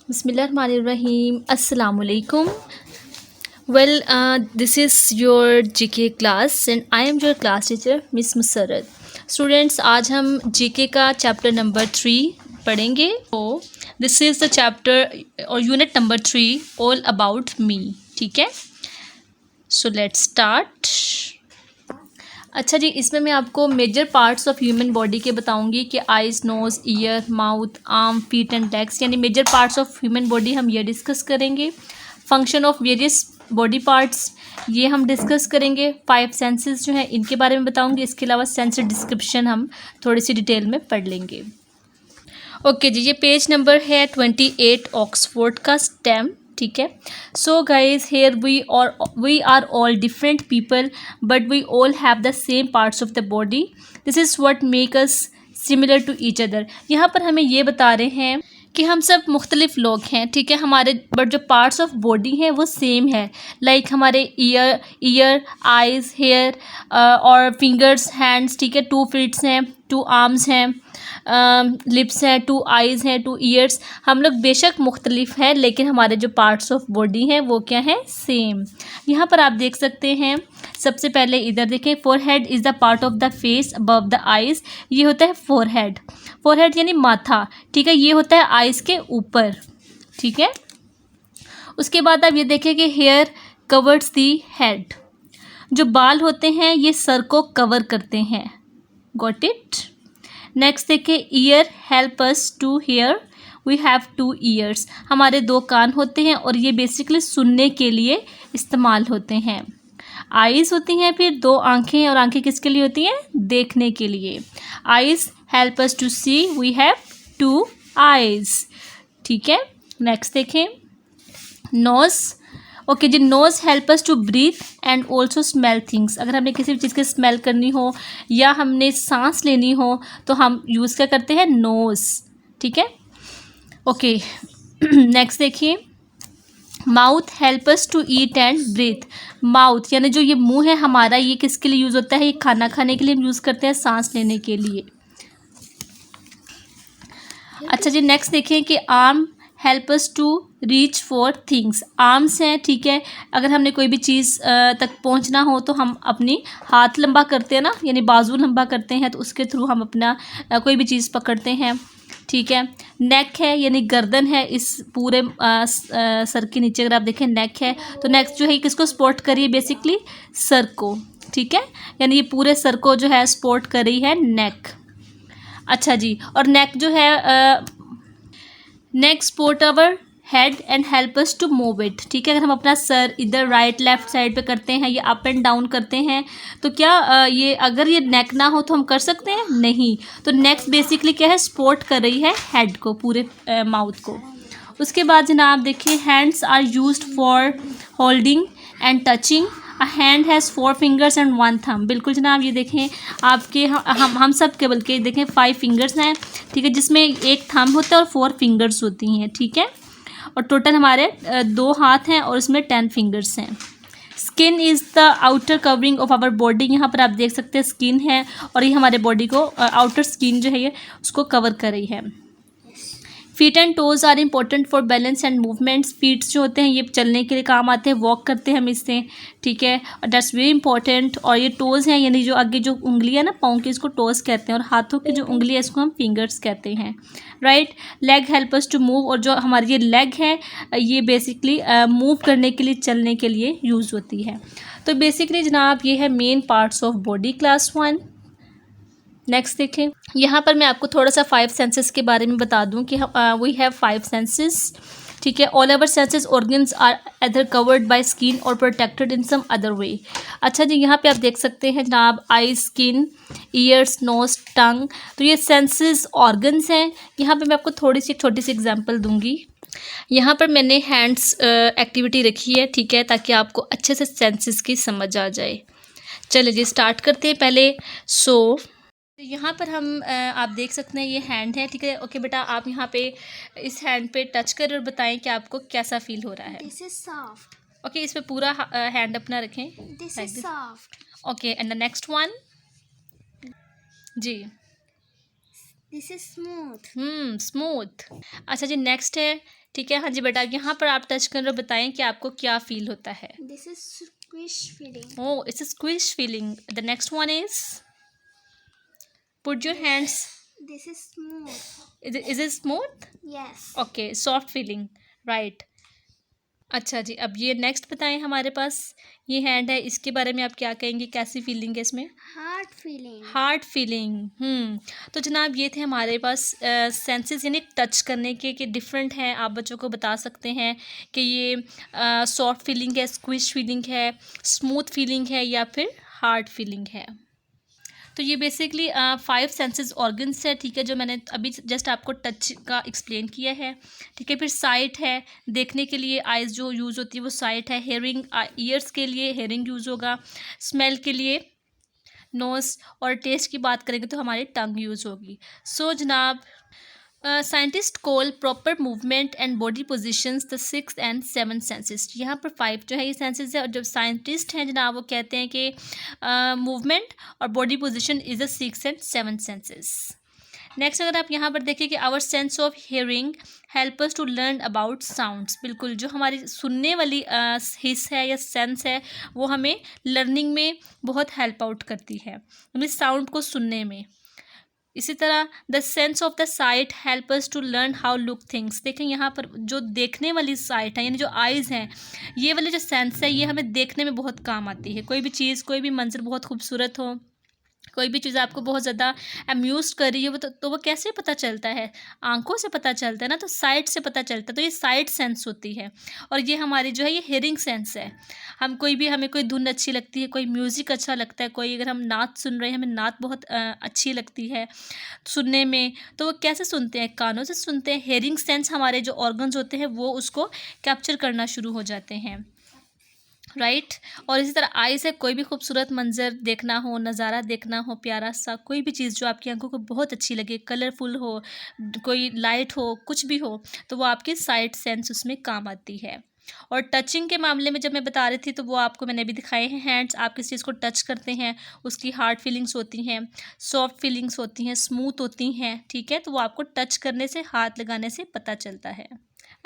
Bismillahirrahmanirrahim. Assalamu alaikum. This is your GK class and I am your class teacher Miss Musarrat. Students, आज हम GK का chapter number 3 पढ़ेंगे. तो this is the chapter और unit number 3 all about me. ठीक है, so let's start. अच्छा जी, इसमें मैं आपको major parts of human body के बताऊंगी कि eyes, nose, ear, mouth, arm, feet and legs, यानी major parts of human body हम ये डिस्कस करेंगे. Function of various body parts ये हम डिस्कस करेंगे. 5 सेंसेस जो हैं इनके बारे में बताऊंगी. इसके अलावा सेंस डिस्क्रिप्शन हम थोड़ी सी डिटेल में पढ़ लेंगे. ओके जी, ये पेज नंबर है 28 ऑक्सफोर्ड का स्टेम. ठीक है. So guys, here we are all different people but we all have the same parts of the body. This is what make us similar to each other. यहाँ पर हमें ये बता रहे हैं कि हम सब मुख्तलिफ लोग हैं. ठीक है, हमारे बट जो पार्ट्स ऑफ बॉडी हैं वो सेम है. लाइक हमारे ईयर, आइज़, हेयर और फिंगर्स, हैंड्स. ठीक है, 2 फीट्स हैं, 2 आर्म्स हैं, लिप्स हैं, 2 आइज़ हैं, 2 ईयर्स. हम लोग बेशक मुख्तलिफ हैं लेकिन हमारे जो पार्ट्स ऑफ बॉडी हैं वो क्या है, सेम. यहाँ पर आप देख सकते हैं. सबसे पहले इधर देखें, forehead is the part of the face above the eyes. ये होता है फोरहेड. फोरहेड यानी माथा. ठीक है, ये होता है आइज़ के ऊपर. ठीक है. उसके बाद आप ये देखें कि हेयर कवर्स दी हेड. जो बाल होते हैं ये सर को कवर करते हैं. Got it. नेक्स्ट देखें, ear help us to hear. We have 2 ears. हमारे 2 कान होते हैं और ये बेसिकली सुनने के लिए इस्तेमाल होते हैं. आइज़ होती हैं फिर 2 आँखें, और आँखें किसके लिए होती हैं, देखने के लिए. Eyes help us to see. We have 2 eyes. ठीक है. नेक्स्ट देखें, नोज़. ओके जी, nose help us to breathe and also smell things. अगर हमने किसी भी चीज़ की स्मेल करनी हो या हमने सांस लेनी हो तो हम यूज़ क्या करते हैं, नोज़. ठीक है. ओके. नेक्स्ट देखिए, mouth help us to eat and breathe. Mouth यानी जो ये मुंह है हमारा, ये किसके लिए यूज़ होता है, ये खाना खाने के लिए हम यूज़ करते हैं, सांस लेने के लिए. अच्छा जी, नेक्स्ट देखें कि arm help us to reach for things. Arms हैं. ठीक है, अगर हमने कोई भी चीज़ तक पहुंचना हो तो हम अपनी हाथ लंबा करते हैं ना, यानी बाजू लंबा करते हैं, तो उसके थ्रू हम अपना कोई भी चीज़ पकड़ते हैं. ठीक है. नेक है यानी गर्दन है. इस पूरे सर के नीचे अगर आप देखें नेक है, तो नेक जो है किसको सपोर्ट करिए, बेसिकली सर को. ठीक है, यानी ये पूरे सर को जो है सपोर्ट कर रही है नेक. अच्छा जी, और नेक जो है neck support our head and help us to move it. ठीक है, अगर हम अपना सर इधर राइट लेफ्ट साइड पे करते हैं या अप एंड डाउन करते हैं तो क्या ये अगर ये नेक ना हो तो हम कर सकते हैं, नहीं. तो नेक बेसिकली क्या है, सपोर्ट कर रही है हेड को, पूरे माउथ को. उसके बाद जनाब देखिए, hands are used for holding and touching. A hand has 4 fingers and 1 thumb. बिल्कुल जनाब, ये देखें आपके हम सब के बल्कि देखें 5 फिंगर्स हैं. ठीक है, जिसमें 1 थंब होता है और 4 फिंगर्स होती हैं. ठीक है, और टोटल हमारे 2 हाथ हैं और इसमें 10 फिंगर्स हैं. Skin is the outer covering of our body. यहाँ पर आप देख सकते हैं स्किन है और ये हमारे बॉडी को आउटर स्किन जो है ये उसको कवर कर रही है. Feet and toes are important for balance and movements. Feets जो होते हैं ये चलने के लिए काम आते हैं, वॉक करते हैं हम इससे. ठीक है, दैट्स वेरी इंपॉर्टेंट. और ये टोज़ हैं यानी जो आगे जो उंगली है ना पाँव की, इसको टोज़ कहते हैं, और हाथों की जो उंगली है इसको हम फिंगर्स कहते हैं. Right. Leg help us to move. और जो हमारी ये लेग है ये बेसिकली मूव करने के लिए, चलने के लिए यूज़ होती है. तो बेसिकली जनाब ये है main parts of body class 1. Next देखें, यहाँ पर मैं आपको थोड़ा सा 5 सेंसेस के बारे में बता दूँ कि वी हैव 5 सेंसेस. ठीक है, all over senses organs are either covered by skin और protected in some other way. अच्छा जी, यहाँ पे आप देख सकते हैं जनाब, eye, skin, ears, nose, tongue. तो ये सेंसेस ऑर्गन्स हैं. यहाँ पे मैं आपको थोड़ी सी छोटी सी एग्जांपल दूंगी. यहाँ पर मैंने हैंड्स एक्टिविटी रखी है. ठीक है, ताकि आपको अच्छे से सेंसेस की समझ आ जाए. चलिए जी, स्टार्ट करते हैं पहले. सो यहाँ पर हम आप देख सकते हैं ये हैंड है. ठीक है. ओके बेटा, आप यहाँ पे इस हैंड पे टच करें और बताएं कि आपको कैसा फील हो रहा है. This is soft. ओके, इस पे पूरा हैंड अपना रखें. This like is this. soft. Okay, and the next one. जी. This is smooth. स्मूथ. अच्छा जी, नेक्स्ट है ठीक है, हाँ जी बेटा, यहाँ पर आप टच कर बताएं कि आपको क्या फील होता है। This is squish feeling. Oh, it's a squish feeling. The next one is put your hands. This is smooth. Is it smooth? Yes. Okay, soft feeling. Right. अच्छा जी, अब ये नेक्स्ट बताएं हमारे पास ये हैंड है, इसके बारे में आप क्या कहेंगे, कैसी फीलिंग है इसमें? Heart feeling. Heart feeling. तो जनाब ये थे हमारे पास सेंसेस यानी टच करने के कि डिफरेंट हैं। आप बच्चों को बता सकते हैं कि ये सॉफ्ट फीलिंग है, स्क्विश फीलिंग है, स्मूथ फीलिंग है या फिर हार्ड फीलिंग है। तो ये बेसिकली 5 सेंसेस ऑर्गन्स है, ठीक है, जो मैंने अभी जस्ट आपको टच का एक्सप्लेन किया है। ठीक है, फिर साइट है, देखने के लिए आइज़ जो यूज़ होती है वो साइट है। हेयरिंग, ईयर्स के लिए हेयरिंग यूज़ होगा। स्मेल के लिए नोज़, और टेस्ट की बात करेंगे तो हमारी टंग यूज़ होगी। सो जनाब, scientist call proper movement and body positions the 6th and 7th senses. यहाँ पर 5 जो है ये सेंसेस है, और जब साइंटिस्ट हैं जनाब वो कहते हैं कि मूवमेंट और body position is the 6th and 7th senses. Next अगर आप यहाँ पर देखें कि our sense of hearing help us to learn about sounds. बिल्कुल, जो हमारी सुनने वाली हिस्स है या सेंस है वो हमें लर्निंग में बहुत हेल्प आउट करती है, हमें साउंड को सुनने में। इसी तरह the sense of the sight help us to learn how look things. देखें यहाँ पर जो देखने वाली साइट है यानी जो आइज़ हैं, ये वाली जो सेंस है ये हमें देखने में बहुत काम आती है। कोई भी चीज़, कोई भी मंजर बहुत खूबसूरत हो, कोई भी चीज़ आपको बहुत ज़्यादा अम्यूज़ कर रही है वो तो वो कैसे पता चलता है? आंखों से पता चलता है ना, तो साइट से पता चलता है। तो ये साइट सेंस होती है, और ये हमारी जो है ये हियरिंग सेंस है। हमें कोई धुन अच्छी लगती है, कोई म्यूज़िक अच्छा लगता है, कोई अगर हम नात सुन रहे हैं, हमें नात बहुत अच्छी लगती है सुनने में, तो वो कैसे सुनते हैं? कानों से सुनते हैं। हियरिंग सेंस हमारे जो ऑर्गन्स होते हैं वो उसको कैप्चर करना शुरू हो जाते हैं, राइट। और इसी तरह आइज़ है, कोई भी खूबसूरत मंजर देखना हो, नज़ारा देखना हो, प्यारा सा कोई भी चीज़ जो आपकी आंखों को बहुत अच्छी लगे, कलरफुल हो, कोई लाइट हो, कुछ भी हो, तो वो आपकी साइट सेंस उसमें काम आती है। और टचिंग के मामले में जब मैं बता रही थी तो वो आपको मैंने अभी दिखाए हैं हैंड्स। आप किसी चीज़ को टच करते हैं, उसकी हार्ड फीलिंग्स होती हैं, सॉफ्ट फीलिंग्स होती हैं, स्मूथ होती हैं, ठीक है, तो वो आपको टच करने से, हाथ लगाने से पता चलता है।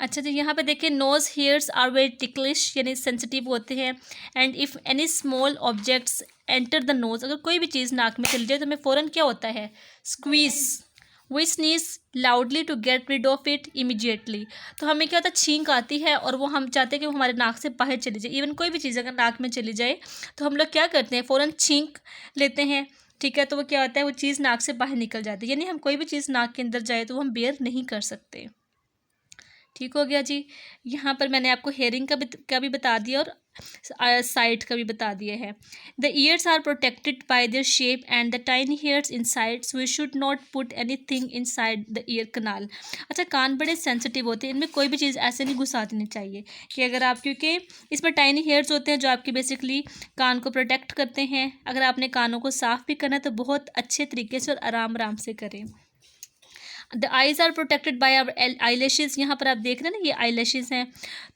अच्छा जी, यहाँ पे देखिए nose hairs are very ticklish यानी सेंसिटिव होते हैं। And if any small objects enter the nose, अगर कोई भी चीज़ नाक में चली जाए तो हमें फ़ौरन क्या होता है? Squeeze. We sneeze loudly to get rid of it immediately. तो हमें क्या होता है? छींक आती है और वो हम चाहते हैं कि वो हमारे नाक से बाहर चली जाए। इवन कोई भी चीज़ अगर नाक में चली जाए तो हम लोग क्या करते हैं? फ़ौरन छींक लेते हैं, ठीक है, तो वो क्या होता है? वो चीज़ नाक से बाहर निकल जाती है। यानी हम कोई भी चीज़ नाक के अंदर जाए तो वो हम बेयर नहीं कर सकते। ठीक हो गया जी। यहाँ पर मैंने आपको हेयरिंग का भी बता दिया और साइट का भी बता दिया है। The ears are protected by their shape and the tiny hairs inside, so we should not put anything inside the ear canal. अच्छा, कान बड़े सेंसिटिव होते हैं, इनमें कोई भी चीज़ ऐसे नहीं घुसा देनी चाहिए कि अगर आप, क्योंकि इसमें टाइनी हेयर्स होते हैं जो आपके बेसिकली कान को प्रोटेक्ट करते हैं। अगर आपने कानों को साफ़ भी करना है तो बहुत अच्छे तरीके से और आराम आराम से करें। The eyes are protected by our eye, यहाँ पर आप देख रहे हैं ना, ये आई हैं,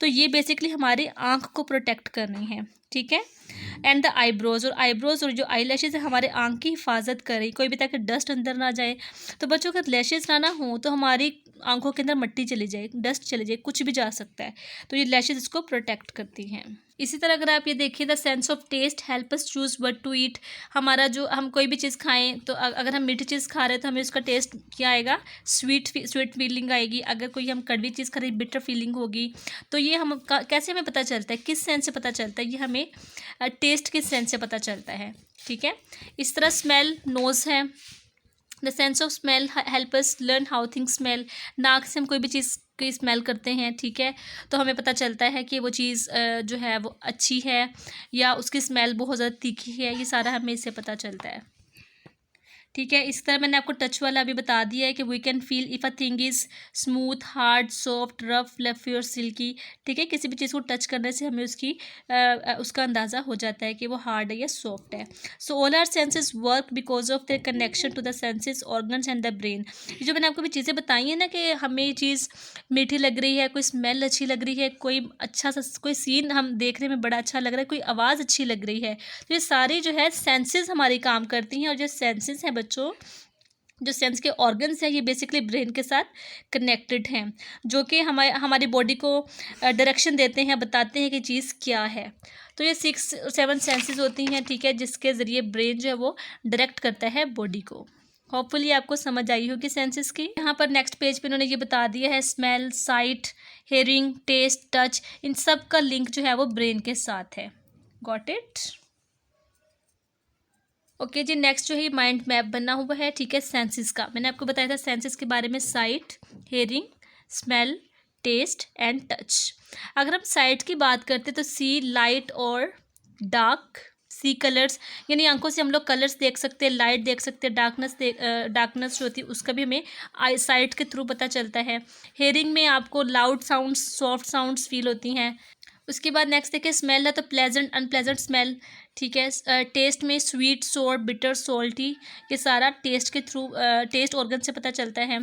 तो ये बेसिकली हमारी आँख को प्रोटेक्ट कर रही हैं, ठीक है। एंड द आईब्रोज, और जो आई है हमारे आँख की हिफाजत कर रही, कोई भी ताकि डस्ट अंदर ना जाए। तो बच्चों का लैशेज़ ना हो तो हमारी आंखों के अंदर मट्टी चली जाए, डस्ट चली जाए, कुछ भी जा सकता है, तो ये लैशेज़ इसको प्रोटेक्ट करती हैं। इसी तरह अगर आप ये देखिए, the sense of taste help us choose what to eat. हमारा जो, हम कोई भी चीज़ खाएं तो अगर हम मीठी चीज़ खा रहे हैं तो हमें उसका टेस्ट क्या आएगा? स्वीट फीलिंग आएगी। अगर कोई हम कड़वी चीज़ खा रहे हैं, बिटर फीलिंग होगी। तो ये हम कैसे हमें पता चलता है? किस सेंस से पता चलता है? ये हमें टेस्ट के सेंस से पता चलता है, ठीक है। इस तरह स्मेल, नोज़ है, the sense of smell help us learn how things smell. नाक से हम कोई भी चीज़ की स्मेल करते हैं, ठीक है, तो हमें पता चलता है कि वो चीज़ जो है वो अच्छी है या उसकी स्मेल बहुत ज़्यादा तीखी है, ये सारा हमें इससे पता चलता है, ठीक है। इस तरह मैंने आपको टच वाला अभी बता दिया है कि we can feel if a thing is smooth, hard, soft, rough, fluffy और सिल्की, ठीक है। किसी भी चीज़ को टच करने से हमें उसका अंदाज़ा हो जाता है कि वो हार्ड है या सॉफ्ट है। So all our senses work because of their connection to the senses, organs and the brain. ये जो मैंने आपको भी चीज़ें बताई हैं ना कि हमें ये चीज़ मीठी लग रही है, कोई स्मेल अच्छी लग रही है, कोई अच्छा सा कोई सीन हम देखने में बड़ा अच्छा लग रहा है, कोई आवाज़ अच्छी लग रही है, तो ये सारी जो है सेंसेस हमारी काम करती हैं। और जो सेंसेस हैं बच्चों, जो सेंस के ऑर्गन्स हैं ये बेसिकली ब्रेन के साथ कनेक्टेड हैं, जो कि हमारी बॉडी को डायरेक्शन देते हैं, बताते हैं कि चीज़ क्या है। तो ये 6-7 सेंसेस होती हैं, ठीक है, जिसके ज़रिए ब्रेन जो है वो डायरेक्ट करता है बॉडी को। होपफुली आपको समझ आई होगी सेंसेस की। यहाँ पर नेक्स्ट पेज पे इन्होंने ये बता दिया है smell, sight, hearing, taste, touch, इन सब का लिंक जो है वो ब्रेन के साथ है। Got it? ओके जी, नेक्स्ट जो है माइंड मैप बना हुआ है, ठीक है, सेंसेस का। मैंने आपको बताया था सेंसेस के बारे में, sight, hearing, smell, taste and touch. अगर हम साइट की बात करते तो सी लाइट और डार्क, सी कलर्स, यानी आंखों से हम लोग कलर्स देख सकते हैं, लाइट देख सकते हैं, डार्कनेस जो होती है उसका भी हमें आई साइट के थ्रू पता चलता है। हेयरिंग में आपको loud sounds, soft sounds feel होती हैं। उसके बाद नेक्स्ट देखिए स्मेल है तो प्लेजेंट, अनप्लेजेंट स्मेल, ठीक है। टेस्ट में स्वीट, सोर, बिटर, सॉल्टी, ये सारा टेस्ट के थ्रू, टेस्ट ऑर्गन से पता चलता है।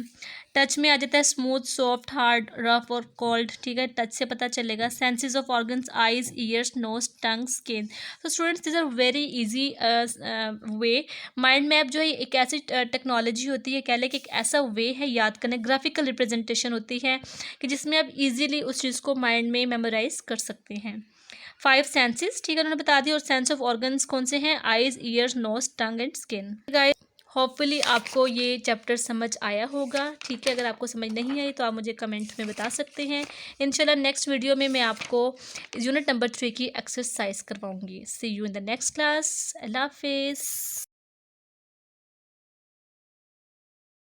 टच में आ जाता है स्मूथ, सॉफ्ट, हार्ड, रफ और कोल्ड, ठीक है, टच से पता चलेगा। Senses of organs, eyes, ears, nose, tongue, skin. तो students this are very easy way. Mind map जो है एक ऐसी टेक्नोलॉजी होती है, कह लें कि एक ऐसा वे है याद करने, ग्राफिकल रिप्रेजेंटेशन होती है कि जिसमें आप इजीली उस चीज़ को माइंड में मेमोराइज कर सकते हैं। 5 सेंसेस, ठीक है, उन्होंने बता दिया। और सेंस ऑफ ऑर्गन्स कौन से हैं? Eyes, ears, nose, tongue and skin. Guys hopefully आपको ये चैप्टर समझ आया होगा, ठीक है। अगर आपको समझ नहीं आई तो आप मुझे कमेंट में बता सकते हैं। इंशाल्लाह नेक्स्ट वीडियो में मैं आपको यूनिट नंबर 3 की एक्सरसाइज करवाऊंगी। See you in the next class. अल्लाह हाफिज़।